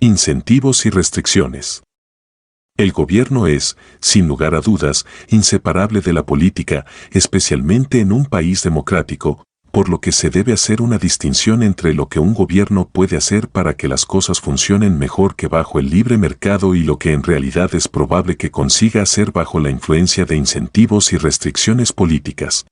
Incentivos y restricciones. El gobierno es, sin lugar a dudas, inseparable de la política, especialmente en un país democrático, por lo que se debe hacer una distinción entre lo que un gobierno puede hacer para que las cosas funcionen mejor que bajo el libre mercado y lo que en realidad es probable que consiga hacer bajo la influencia de incentivos y restricciones políticas.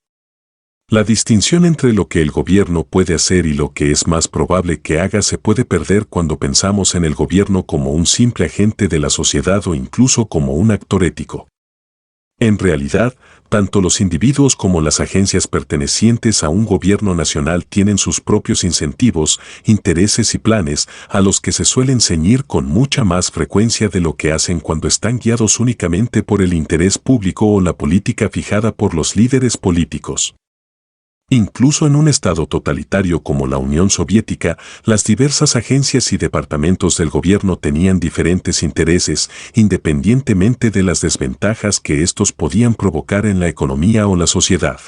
La distinción entre lo que el gobierno puede hacer y lo que es más probable que haga se puede perder cuando pensamos en el gobierno como un simple agente de la sociedad o incluso como un actor ético. En realidad, tanto los individuos como las agencias pertenecientes a un gobierno nacional tienen sus propios incentivos, intereses y planes, a los que se suelen ceñir con mucha más frecuencia de lo que hacen cuando están guiados únicamente por el interés público o la política fijada por los líderes políticos. Incluso en un estado totalitario como la Unión Soviética, las diversas agencias y departamentos del gobierno tenían diferentes intereses, independientemente de las desventajas que estos podían provocar en la economía o la sociedad.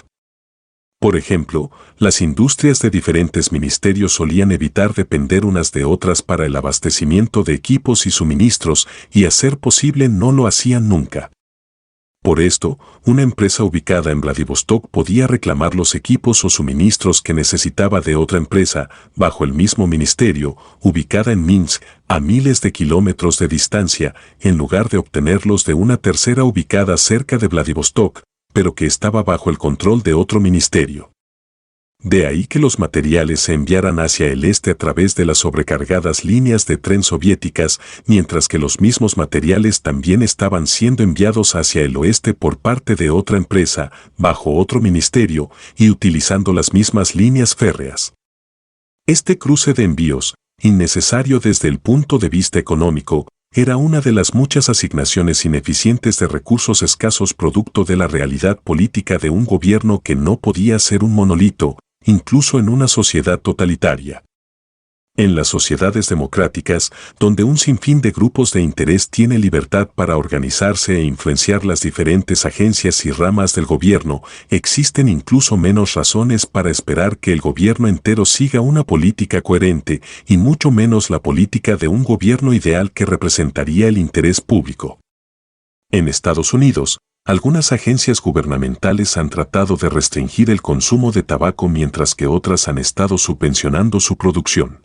Por ejemplo, las industrias de diferentes ministerios solían evitar depender unas de otras para el abastecimiento de equipos y suministros, y a ser posible no lo hacían nunca. Por esto, una empresa ubicada en Vladivostok podía reclamar los equipos o suministros que necesitaba de otra empresa, bajo el mismo ministerio, ubicada en Minsk, a miles de kilómetros de distancia, en lugar de obtenerlos de una tercera ubicada cerca de Vladivostok, pero que estaba bajo el control de otro ministerio. De ahí que los materiales se enviaran hacia el este a través de las sobrecargadas líneas de tren soviéticas, mientras que los mismos materiales también estaban siendo enviados hacia el oeste por parte de otra empresa, bajo otro ministerio, y utilizando las mismas líneas férreas. Este cruce de envíos, innecesario desde el punto de vista económico, era una de las muchas asignaciones ineficientes de recursos escasos producto de la realidad política de un gobierno que no podía ser un monolito, incluso en una sociedad totalitaria. En las sociedades democráticas, donde un sinfín de grupos de interés tiene libertad para organizarse e influenciar las diferentes agencias y ramas del gobierno, existen incluso menos razones para esperar que el gobierno entero siga una política coherente, y mucho menos la política de un gobierno ideal que representaría el interés público. En Estados Unidos, algunas agencias gubernamentales han tratado de restringir el consumo de tabaco mientras que otras han estado subvencionando su producción.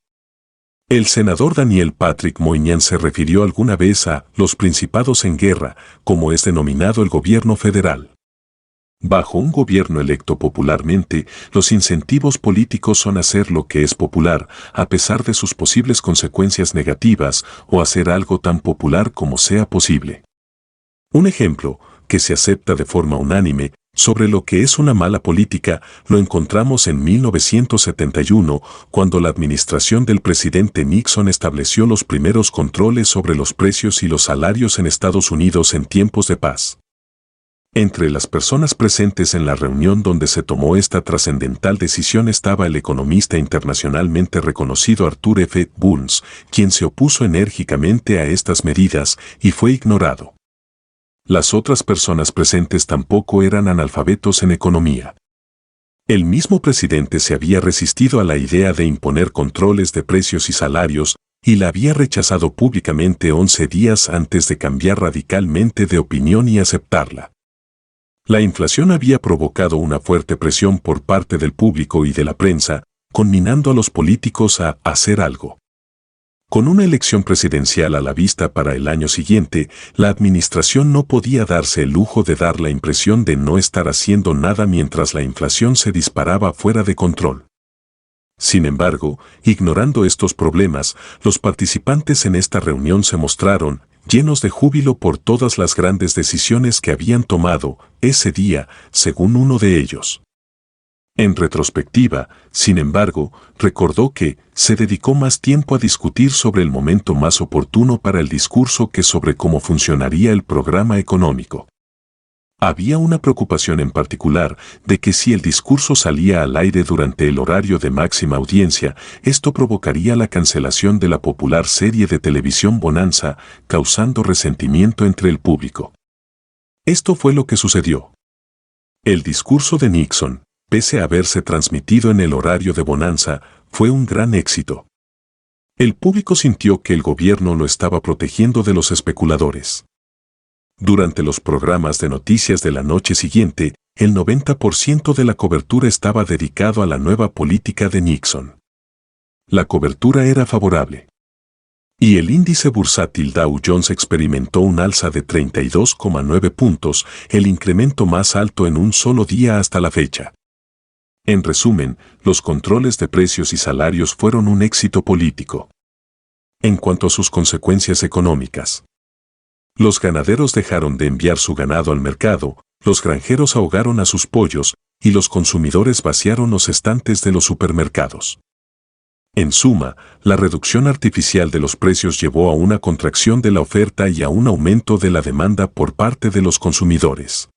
El senador Daniel Patrick Moynihan se refirió alguna vez a los principados en guerra, como es denominado el gobierno federal. Bajo un gobierno electo popularmente, los incentivos políticos son hacer lo que es popular, a pesar de sus posibles consecuencias negativas, o hacer algo tan popular como sea posible. Un ejemplo, que se acepta de forma unánime, sobre lo que es una mala política, lo encontramos en 1971, cuando la administración del presidente Nixon estableció los primeros controles sobre los precios y los salarios en Estados Unidos en tiempos de paz. Entre las personas presentes en la reunión donde se tomó esta trascendental decisión estaba el economista internacionalmente reconocido Arthur F. Burns, quien se opuso enérgicamente a estas medidas y fue ignorado. Las otras personas presentes tampoco eran analfabetos en economía. El mismo presidente se había resistido a la idea de imponer controles de precios y salarios, y la había rechazado públicamente 11 días antes de cambiar radicalmente de opinión y aceptarla. La inflación había provocado una fuerte presión por parte del público y de la prensa, conminando a los políticos a hacer algo. Con una elección presidencial a la vista para el año siguiente, la administración no podía darse el lujo de dar la impresión de no estar haciendo nada mientras la inflación se disparaba fuera de control. Sin embargo, ignorando estos problemas, los participantes en esta reunión se mostraron llenos de júbilo por todas las grandes decisiones que habían tomado ese día, según uno de ellos. En retrospectiva, sin embargo, recordó que se dedicó más tiempo a discutir sobre el momento más oportuno para el discurso que sobre cómo funcionaría el programa económico. Había una preocupación en particular de que si el discurso salía al aire durante el horario de máxima audiencia, esto provocaría la cancelación de la popular serie de televisión Bonanza, causando resentimiento entre el público. Esto fue lo que sucedió. El discurso de Nixon, pese a haberse transmitido en el horario de Bonanza, fue un gran éxito. El público sintió que el gobierno lo estaba protegiendo de los especuladores. Durante los programas de noticias de la noche siguiente, el 90% de la cobertura estaba dedicado a la nueva política de Nixon. La cobertura era favorable. Y el índice bursátil Dow Jones experimentó un alza de 32,9 puntos, el incremento más alto en un solo día hasta la fecha. En resumen, los controles de precios y salarios fueron un éxito político. En cuanto a sus consecuencias económicas, los ganaderos dejaron de enviar su ganado al mercado, los granjeros ahogaron a sus pollos y los consumidores vaciaron los estantes de los supermercados. En suma, la reducción artificial de los precios llevó a una contracción de la oferta y a un aumento de la demanda por parte de los consumidores.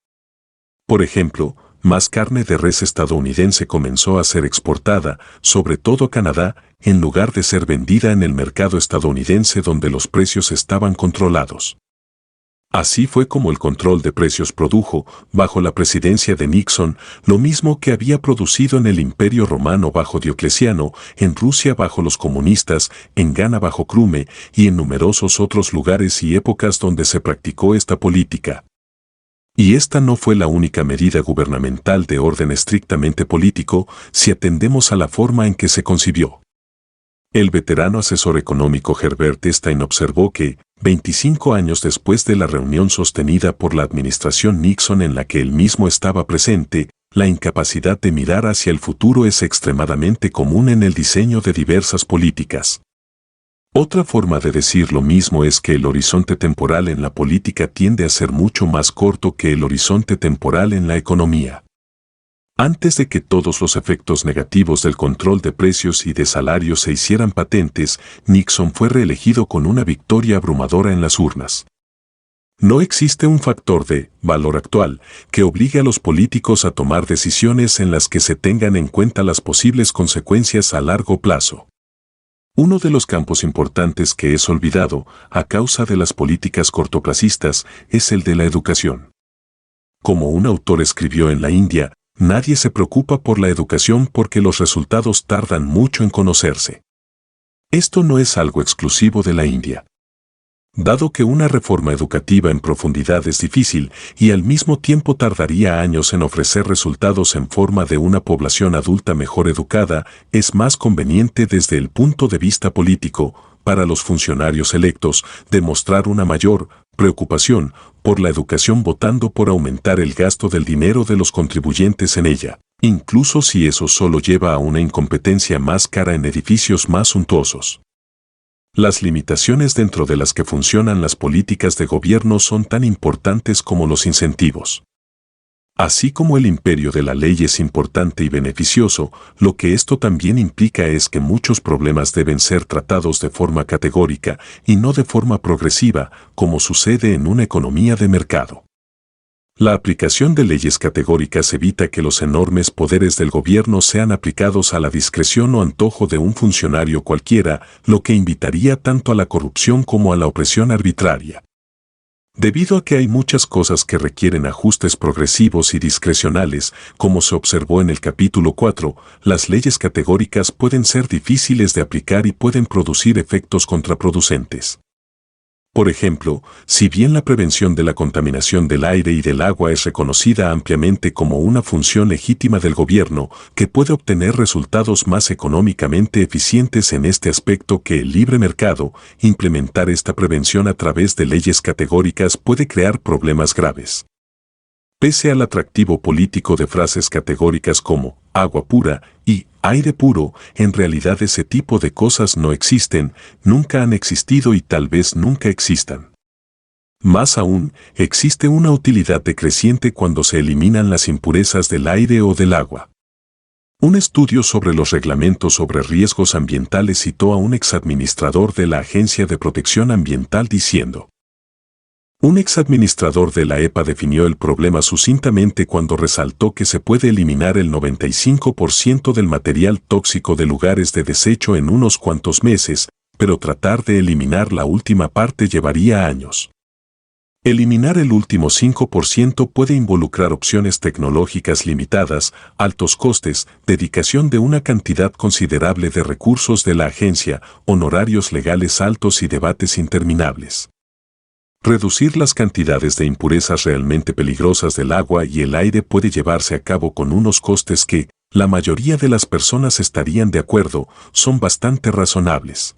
Por ejemplo, más carne de res estadounidense comenzó a ser exportada, sobre todo a Canadá, en lugar de ser vendida en el mercado estadounidense donde los precios estaban controlados. Así fue como el control de precios produjo, bajo la presidencia de Nixon, lo mismo que había producido en el Imperio Romano bajo Diocleciano, en Rusia bajo los comunistas, en Ghana bajo Crume y en numerosos otros lugares y épocas donde se practicó esta política. Y esta no fue la única medida gubernamental de orden estrictamente político, si atendemos a la forma en que se concibió. El veterano asesor económico Herbert Stein observó que, 25 años después de la reunión sostenida por la administración Nixon en la que él mismo estaba presente, la incapacidad de mirar hacia el futuro es extremadamente común en el diseño de diversas políticas. Otra forma de decir lo mismo es que el horizonte temporal en la política tiende a ser mucho más corto que el horizonte temporal en la economía. Antes de que todos los efectos negativos del control de precios y de salarios se hicieran patentes, Nixon fue reelegido con una victoria abrumadora en las urnas. No existe un factor de valor actual que obligue a los políticos a tomar decisiones en las que se tengan en cuenta las posibles consecuencias a largo plazo. Uno de los campos importantes que es olvidado, a causa de las políticas cortoplacistas, es el de la educación. Como un autor escribió en la India, nadie se preocupa por la educación porque los resultados tardan mucho en conocerse. Esto no es algo exclusivo de la India. Dado que una reforma educativa en profundidad es difícil y al mismo tiempo tardaría años en ofrecer resultados en forma de una población adulta mejor educada, es más conveniente desde el punto de vista político, para los funcionarios electos, demostrar una mayor preocupación por la educación votando por aumentar el gasto del dinero de los contribuyentes en ella, incluso si eso solo lleva a una incompetencia más cara en edificios más suntuosos. Las limitaciones dentro de las que funcionan las políticas de gobierno son tan importantes como los incentivos. Así como el imperio de la ley es importante y beneficioso, lo que esto también implica es que muchos problemas deben ser tratados de forma categórica y no de forma progresiva, como sucede en una economía de mercado. La aplicación de leyes categóricas evita que los enormes poderes del gobierno sean aplicados a la discreción o antojo de un funcionario cualquiera, lo que invitaría tanto a la corrupción como a la opresión arbitraria. Debido a que hay muchas cosas que requieren ajustes progresivos y discrecionales, como se observó en el capítulo 4, las leyes categóricas pueden ser difíciles de aplicar y pueden producir efectos contraproducentes. Por ejemplo, si bien la prevención de la contaminación del aire y del agua es reconocida ampliamente como una función legítima del gobierno, que puede obtener resultados más económicamente eficientes en este aspecto que el libre mercado, implementar esta prevención a través de leyes categóricas puede crear problemas graves. Pese al atractivo político de frases categóricas como agua pura y aire puro, en realidad ese tipo de cosas no existen, nunca han existido y tal vez nunca existan. Más aún, existe una utilidad decreciente cuando se eliminan las impurezas del aire o del agua. Un estudio sobre los reglamentos sobre riesgos ambientales citó a un exadministrador de la Agencia de Protección Ambiental diciendo: un exadministrador de la EPA definió el problema sucintamente cuando resaltó que se puede eliminar el 95% del material tóxico de lugares de desecho en unos cuantos meses, pero tratar de eliminar la última parte llevaría años. Eliminar el último 5% puede involucrar opciones tecnológicas limitadas, altos costes, dedicación de una cantidad considerable de recursos de la agencia, honorarios legales altos y debates interminables. Reducir las cantidades de impurezas realmente peligrosas del agua y el aire puede llevarse a cabo con unos costes que, la mayoría de las personas estarían de acuerdo, son bastante razonables.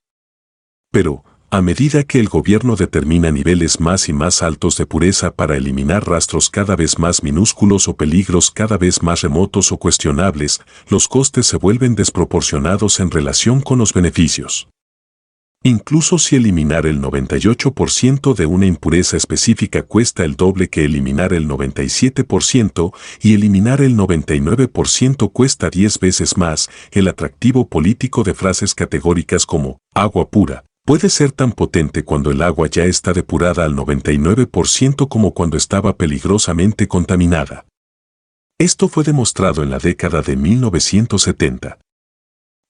Pero, a medida que el gobierno determina niveles más y más altos de pureza para eliminar rastros cada vez más minúsculos o peligros cada vez más remotos o cuestionables, los costes se vuelven desproporcionados en relación con los beneficios. Incluso si eliminar el 98% de una impureza específica cuesta el doble que eliminar el 97% y eliminar el 99% cuesta 10 veces más, el atractivo político de frases categóricas como agua pura puede ser tan potente cuando el agua ya está depurada al 99% como cuando estaba peligrosamente contaminada. Esto fue demostrado en la década de 1970.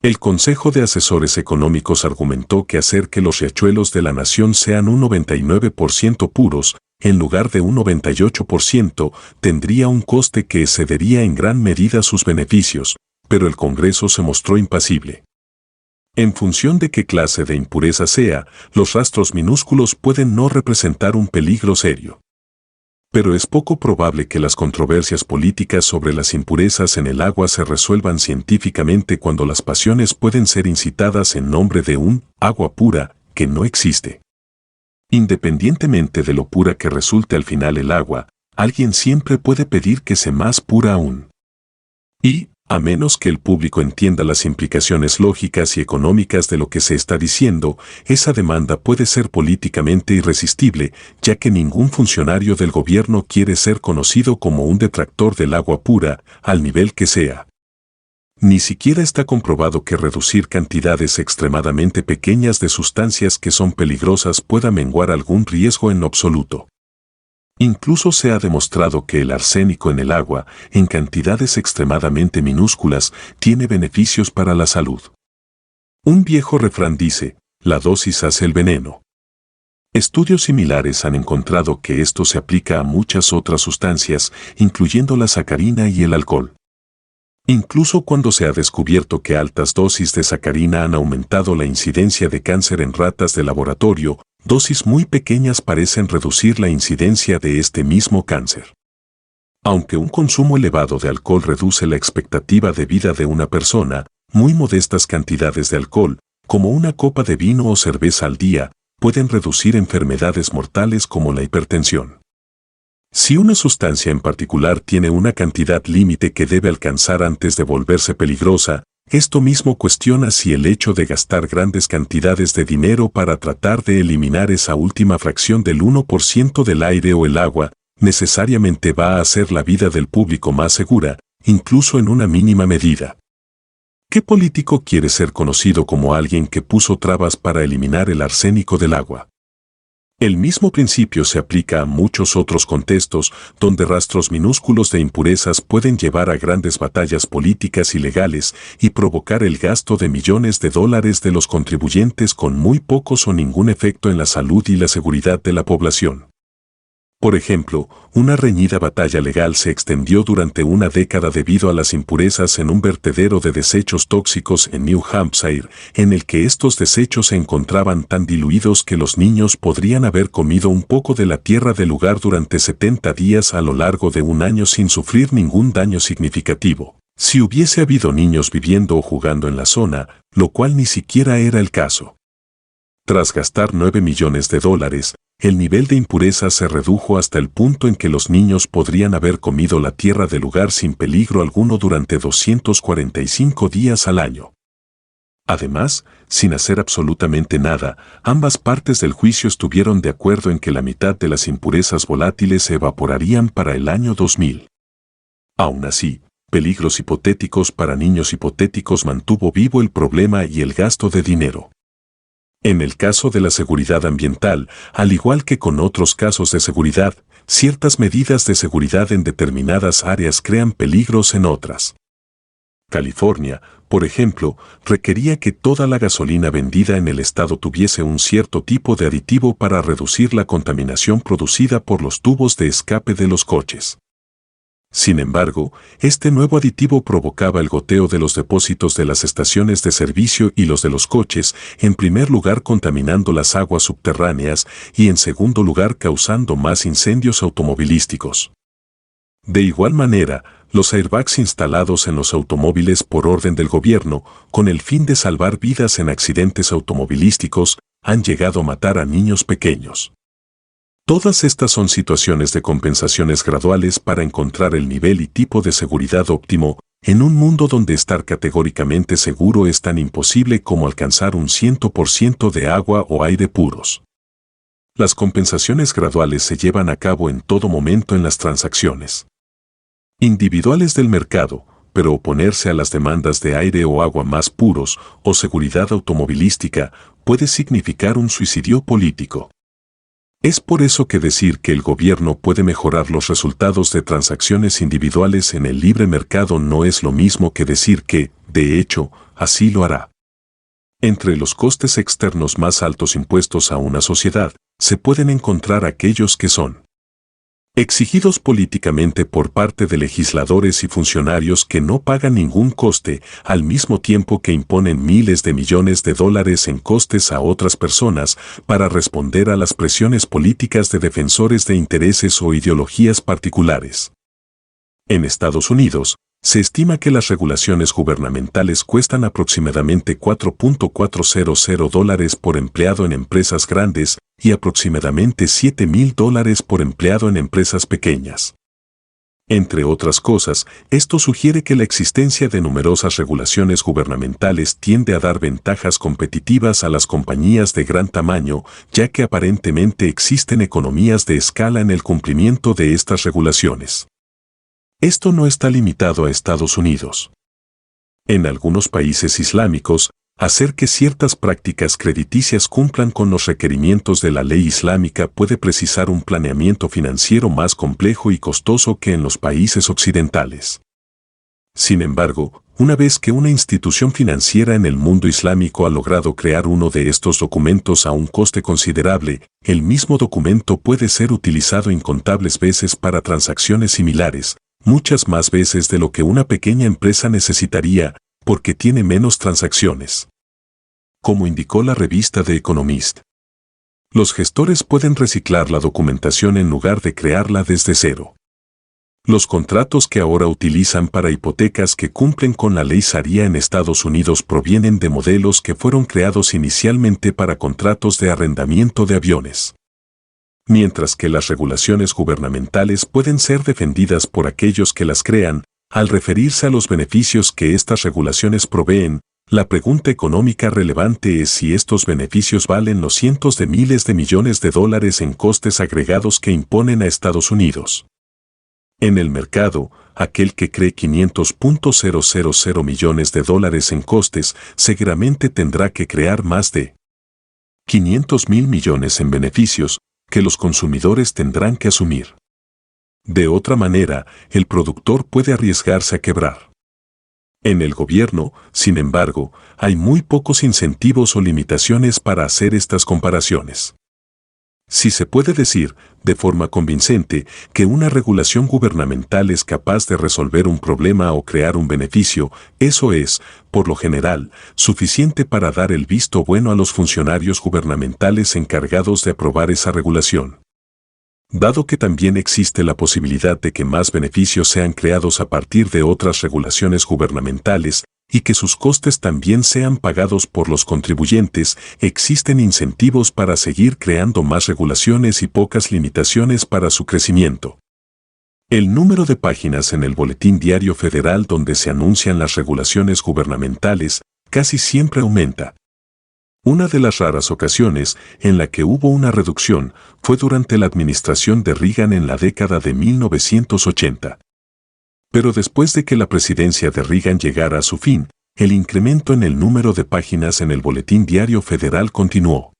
El Consejo de Asesores Económicos argumentó que hacer que los riachuelos de la nación sean un 99% puros, en lugar de un 98%, tendría un coste que excedería en gran medida sus beneficios, pero el Congreso se mostró impasible. En función de qué clase de impureza sea, los rastros minúsculos pueden no representar un peligro serio. Pero es poco probable que las controversias políticas sobre las impurezas en el agua se resuelvan científicamente cuando las pasiones pueden ser incitadas en nombre de un agua pura que no existe. Independientemente de lo pura que resulte al final el agua, alguien siempre puede pedir que sea más pura aún. Y, a menos que el público entienda las implicaciones lógicas y económicas de lo que se está diciendo, esa demanda puede ser políticamente irresistible, ya que ningún funcionario del gobierno quiere ser conocido como un detractor del agua pura, al nivel que sea. Ni siquiera está comprobado que reducir cantidades extremadamente pequeñas de sustancias que son peligrosas pueda menguar algún riesgo en lo absoluto. Incluso se ha demostrado que el arsénico en el agua, en cantidades extremadamente minúsculas, tiene beneficios para la salud. Un viejo refrán dice, la dosis hace el veneno. Estudios similares han encontrado que esto se aplica a muchas otras sustancias, incluyendo la sacarina y el alcohol. Incluso cuando se ha descubierto que altas dosis de sacarina han aumentado la incidencia de cáncer en ratas de laboratorio, dosis muy pequeñas parecen reducir la incidencia de este mismo cáncer. Aunque un consumo elevado de alcohol reduce la expectativa de vida de una persona, muy modestas cantidades de alcohol, como una copa de vino o cerveza al día, pueden reducir enfermedades mortales como la hipertensión. Si una sustancia en particular tiene una cantidad límite que debe alcanzar antes de volverse peligrosa, esto mismo cuestiona si el hecho de gastar grandes cantidades de dinero para tratar de eliminar esa última fracción del 1% del aire o el agua, necesariamente va a hacer la vida del público más segura, incluso en una mínima medida. ¿Qué político quiere ser conocido como alguien que puso trabas para eliminar el arsénico del agua? El mismo principio se aplica a muchos otros contextos donde rastros minúsculos de impurezas pueden llevar a grandes batallas políticas y legales y provocar el gasto de millones de dólares de los contribuyentes con muy pocos o ningún efecto en la salud y la seguridad de la población. Por ejemplo, una reñida batalla legal se extendió durante una década debido a las impurezas en un vertedero de desechos tóxicos en New Hampshire, en el que estos desechos se encontraban tan diluidos que los niños podrían haber comido un poco de la tierra del lugar durante 70 días a lo largo de un año sin sufrir ningún daño significativo, si hubiese habido niños viviendo o jugando en la zona, lo cual ni siquiera era el caso. Tras gastar $9 millones, el nivel de impureza se redujo hasta el punto en que los niños podrían haber comido la tierra del lugar sin peligro alguno durante 245 días al año. Además, sin hacer absolutamente nada, ambas partes del juicio estuvieron de acuerdo en que la mitad de las impurezas volátiles se evaporarían para el año 2000. Aún así, peligros hipotéticos para niños hipotéticos mantuvo vivo el problema y el gasto de dinero. En el caso de la seguridad ambiental, al igual que con otros casos de seguridad, ciertas medidas de seguridad en determinadas áreas crean peligros en otras. California, por ejemplo, requería que toda la gasolina vendida en el estado tuviese un cierto tipo de aditivo para reducir la contaminación producida por los tubos de escape de los coches. Sin embargo, este nuevo aditivo provocaba el goteo de los depósitos de las estaciones de servicio y los de los coches, en primer lugar contaminando las aguas subterráneas y en segundo lugar causando más incendios automovilísticos. De igual manera, los airbags instalados en los automóviles por orden del gobierno, con el fin de salvar vidas en accidentes automovilísticos, han llegado a matar a niños pequeños. Todas estas son situaciones de compensaciones graduales para encontrar el nivel y tipo de seguridad óptimo en un mundo donde estar categóricamente seguro es tan imposible como alcanzar un 100% de agua o aire puros. Las compensaciones graduales se llevan a cabo en todo momento en las transacciones individuales del mercado, pero oponerse a las demandas de aire o agua más puros o seguridad automovilística puede significar un suicidio político. Es por eso que decir que el gobierno puede mejorar los resultados de transacciones individuales en el libre mercado no es lo mismo que decir que, de hecho, así lo hará. Entre los costes externos más altos impuestos a una sociedad, se pueden encontrar aquellos que son exigidos políticamente por parte de legisladores y funcionarios que no pagan ningún coste, al mismo tiempo que imponen miles de millones de dólares en costes a otras personas para responder a las presiones políticas de defensores de intereses o ideologías particulares. En Estados Unidos, se estima que las regulaciones gubernamentales cuestan aproximadamente $4.400 por empleado en empresas grandes y aproximadamente $7,000 por empleado en empresas pequeñas. Entre otras cosas, esto sugiere que la existencia de numerosas regulaciones gubernamentales tiende a dar ventajas competitivas a las compañías de gran tamaño, ya que aparentemente existen economías de escala en el cumplimiento de estas regulaciones. Esto no está limitado a Estados Unidos. En algunos países islámicos, hacer que ciertas prácticas crediticias cumplan con los requerimientos de la ley islámica puede precisar un planeamiento financiero más complejo y costoso que en los países occidentales. Sin embargo, una vez que una institución financiera en el mundo islámico ha logrado crear uno de estos documentos a un coste considerable, el mismo documento puede ser utilizado incontables veces para transacciones similares, muchas más veces de lo que una pequeña empresa necesitaría, porque tiene menos transacciones. Como indicó la revista The Economist, los gestores pueden reciclar la documentación en lugar de crearla desde cero. Los contratos que ahora utilizan para hipotecas que cumplen con la ley Sharia en Estados Unidos provienen de modelos que fueron creados inicialmente para contratos de arrendamiento de aviones. Mientras que las regulaciones gubernamentales pueden ser defendidas por aquellos que las crean, al referirse a los beneficios que estas regulaciones proveen, la pregunta económica relevante es si estos beneficios valen los cientos de miles de millones de dólares en costes agregados que imponen a Estados Unidos. En el mercado, aquel que cree 500.000 millones de dólares en costes seguramente tendrá que crear más de 500,000 millones en beneficios que los consumidores tendrán que asumir. De otra manera, el productor puede arriesgarse a quebrar. En el gobierno, sin embargo, hay muy pocos incentivos o limitaciones para hacer estas comparaciones. Si se puede decir, de forma convincente, que una regulación gubernamental es capaz de resolver un problema o crear un beneficio, eso es, por lo general, suficiente para dar el visto bueno a los funcionarios gubernamentales encargados de aprobar esa regulación. Dado que también existe la posibilidad de que más beneficios sean creados a partir de otras regulaciones gubernamentales, y que sus costes también sean pagados por los contribuyentes, existen incentivos para seguir creando más regulaciones y pocas limitaciones para su crecimiento. El número de páginas en el Boletín Diario Federal donde se anuncian las regulaciones gubernamentales casi siempre aumenta. Una de las raras ocasiones en la que hubo una reducción fue durante la administración de Reagan en la década de 1980. Pero después de que la presidencia de Reagan llegara a su fin, el incremento en el número de páginas en el Boletín Diario Federal continuó.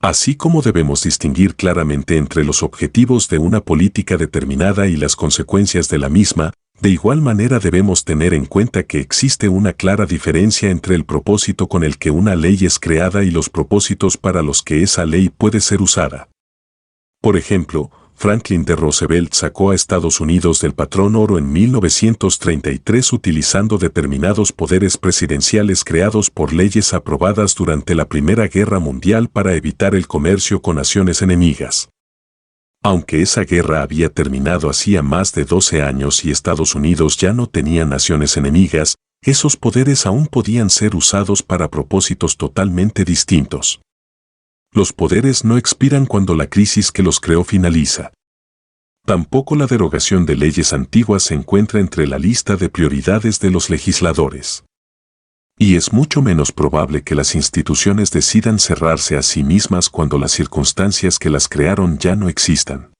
Así como debemos distinguir claramente entre los objetivos de una política determinada y las consecuencias de la misma, De igual manera debemos tener en cuenta que existe una clara diferencia entre el propósito con el que una ley es creada y los propósitos para los que esa ley puede ser usada. Por ejemplo, Franklin D. Roosevelt sacó a Estados Unidos del patrón oro en 1933 utilizando determinados poderes presidenciales creados por leyes aprobadas durante la Primera Guerra Mundial para evitar el comercio con naciones enemigas. Aunque esa guerra había terminado hacía más de 12 años y Estados Unidos ya no tenía naciones enemigas, esos poderes aún podían ser usados para propósitos totalmente distintos. Los poderes no expiran cuando la crisis que los creó finaliza. Tampoco la derogación de leyes antiguas se encuentra entre la lista de prioridades de los legisladores. Y es mucho menos probable que las instituciones decidan cerrarse a sí mismas cuando las circunstancias que las crearon ya no existan.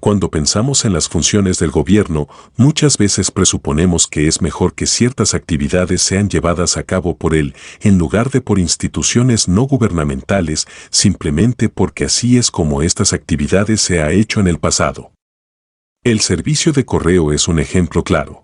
Cuando pensamos en las funciones del gobierno, muchas veces presuponemos que es mejor que ciertas actividades sean llevadas a cabo por él, en lugar de por instituciones no gubernamentales, simplemente porque así es como estas actividades se ha hecho en el pasado. El servicio de correo es un ejemplo claro.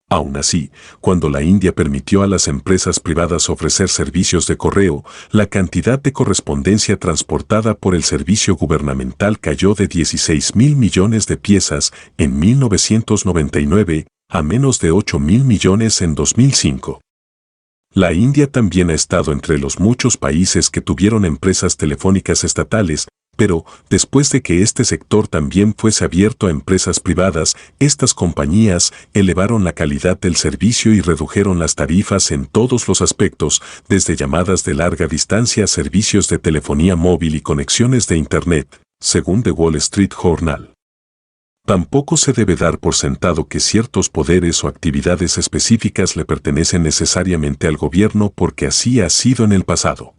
Aún así, cuando la India permitió a las empresas privadas ofrecer servicios de correo, la cantidad de correspondencia transportada por el servicio gubernamental cayó de 16.000 millones de piezas en 1999 a menos de 8.000 millones en 2005. La India también ha estado entre los muchos países que tuvieron empresas telefónicas estatales, pero, después de que este sector también fuese abierto a empresas privadas, estas compañías elevaron la calidad del servicio y redujeron las tarifas en todos los aspectos, desde llamadas de larga distancia a servicios de telefonía móvil y conexiones de Internet, según The Wall Street Journal. Tampoco se debe dar por sentado que ciertos poderes o actividades específicas le pertenecen necesariamente al gobierno porque así ha sido en el pasado.